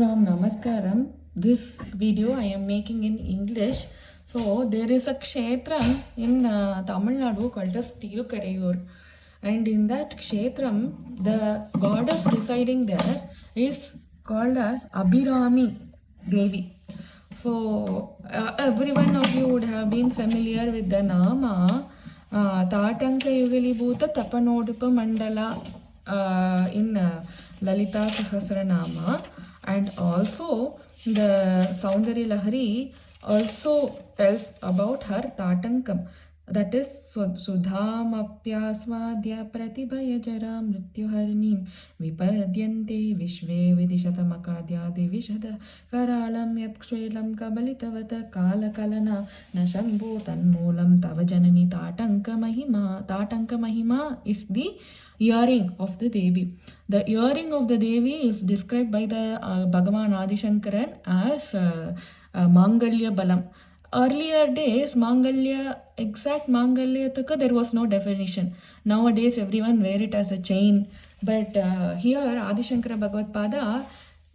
Namaskaram. This video I am making in English. So there is a kshetram in Tamil Nadu called as Tirukadayur, and in that kshetram the goddess residing there is called as Abhirami Devi. So every one of you would have been familiar with the Nama Tatanka Yugalibhuta Tapanodupa Mandala in Lalita Sahasranama, and also the Saundari Lahari also tells about her Tatankam, that is Sudhamapyaswadya Pratibhaya Jara Mrityuharnim Vipadyante Vishve Vidishatamakadya Divishada Karalam Yatkshvelam Kabalitavata Kalakalana Nashambhu Tanmulam Tavajanani Tatanka Mahima. Tatanka Mahima is the earring of the Devi. The earring of the Devi is described by the Bhagavan Adishankaran as Mangalya Balam. Earlier days, exact Mangalya there was no definition. Nowadays, everyone wear it as a chain. But here, Adishankara Bhagavad Pada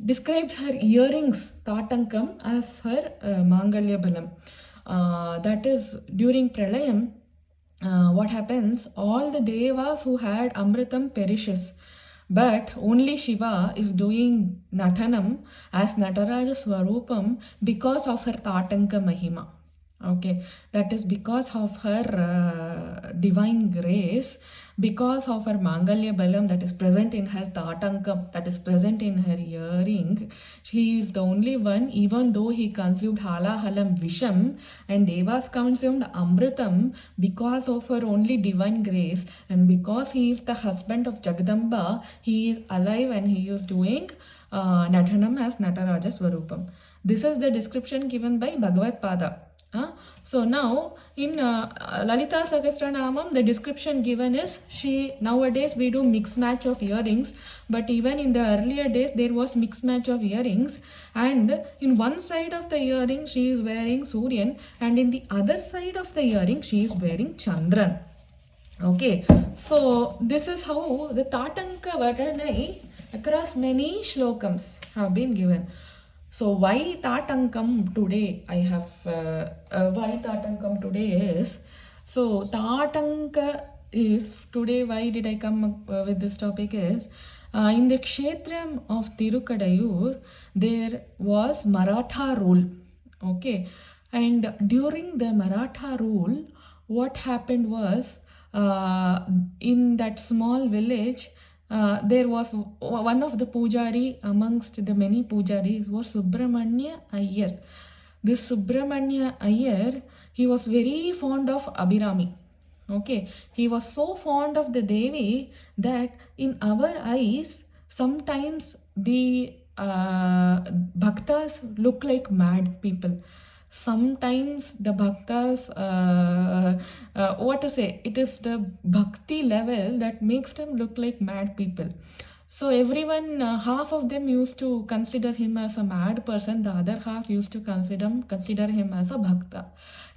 describes her earrings, Tatankam, as her Mangalya Balam. That is, during Pralayam, what happens? All the devas who had Amritam perishes, but only Shiva is doing Nathanam as Nataraja Swarupam because of her Tatanka Mahima. Okay, that is because of her divine grace, because of her Mangalya Balam that is present in her Tatankam, that is present in her earring. She is the only one, even though he consumed Halahalam Visham and Devas consumed Amritam, because of her only divine grace and because he is the husband of Jagadamba, he is alive and he is doing Nathanam as Nataraja Swarupam. This is the description given by Bhagavad Pada. So now in Lalita Sahasranamam, the description given is nowadays we do mix match of earrings, but even in the earlier days there was mix match of earrings, and in one side of the earring she is wearing Suryan and in the other side of the earring she is wearing Chandran. Okay, so this is how the Tatanka Varanai across many shlokams have been given. So why Tatankam today? Why Tatankam today is, so Tatanka is today, why did I come up with this topic is, in the Kshetram of Tirukadayur, there was Maratha rule. Okay, and during the Maratha rule, what happened was, in that small village, there was one of the pujari amongst the many pujaris was Subramanya Iyer. This Subramanya Iyer, he was very fond of Abhirami. Okay, he was so fond of the Devi that in our eyes, sometimes the bhaktas look like mad people. Sometimes the bhaktas, it is the bhakti level that makes them look like mad people. So everyone, half of them used to consider him as a mad person, the other half used to consider him as a bhakta.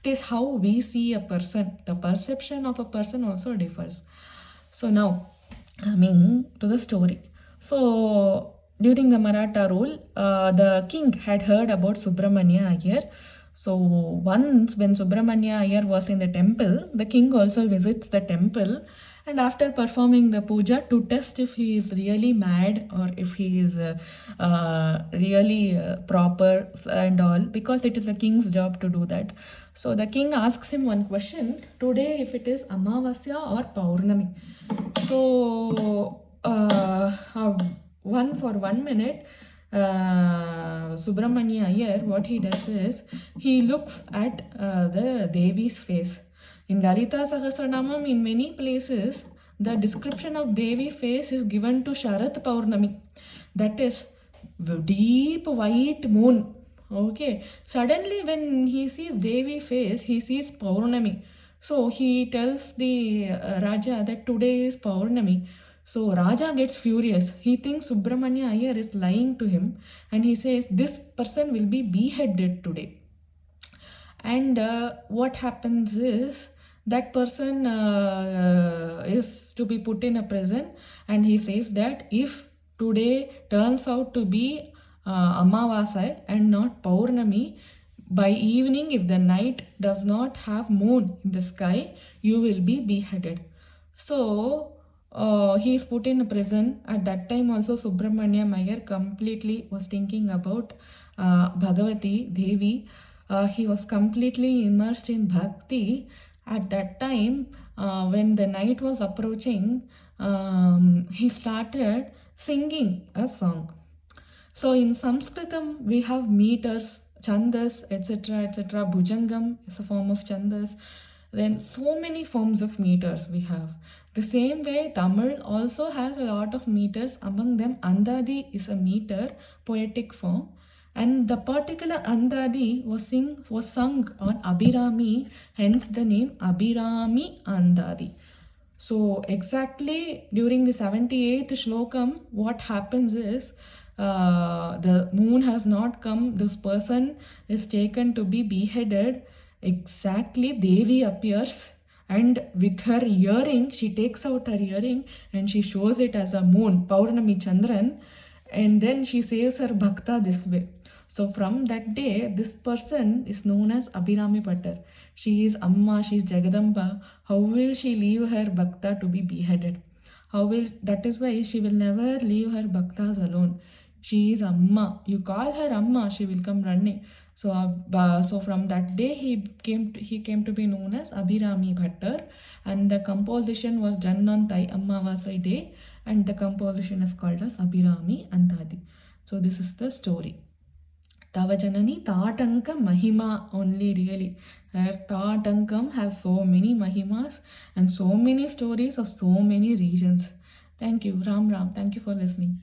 It is how we see a person. The perception of a person also differs. So now, coming to the story. So during the Maratha rule, the king had heard about Subramanya Iyer. So once when Subramanya Iyer was in the temple, the king also visits the temple, and after performing the puja to test if he is really mad or if he is really proper and all, because it is the king's job to do that. So the king asks him one question, today if it is Amavasya or Paurnami. So for 1 minute, Subramanya Iyer, what he does is, he looks at the Devi's face. In Lalita Sahasranamam, in many places, the description of Devi face is given to Sharat Paurnami. That is, deep white moon. Okay. Suddenly when he sees Devi face, he sees Paurnami. So he tells the Raja that today is Paurnami. So Raja gets furious. He thinks Subramanya Iyer is lying to him and he says this person will be beheaded today. And what happens is that person is to be put in a prison, and he says that if today turns out to be Amavasai and not Paurnami. By evening, if the night does not have moon in the sky, you will be beheaded. So he is put in a prison. At that time also Subramanya Iyer completely was thinking about Bhagavati Devi. He was completely immersed in bhakti. At that time, when the night was approaching, he started singing a song. So in Sanskritam, we have meters, chandas, etc., etc. Bhujangam is a form of chandas. Then so many forms of meters we have. The same way, Tamil also has a lot of meters. Among them, Andadi is a meter, poetic form. And the particular Andadi was sung on Abhirami, hence the name Abhirami Andadi. So exactly during the 78th shlokam, what happens is the moon has not come. This person is taken to be beheaded. Exactly, Devi appears, and with her earring, she takes out her earring and she shows it as a moon, Paurnami Chandran, and then she saves her bhakta this way. So from that day, this person is known as Abhirami Bhattar. She is Amma, she is Jagadamba. How will she leave her bhakta to be beheaded? That is why she will never leave her bhaktas alone. She is Amma. You call her Amma, she will come running. So from that day he came to be known as Abhirami Bhattar, and the composition was done on Thai Ammavasai day, and the composition is called as Abhirami Anthathi. So this is the story. Tavajanani Tatanka Mahima only really. Her Tatankam has so many Mahimas and so many stories of so many regions. Thank you, Ram Ram. Thank you for listening.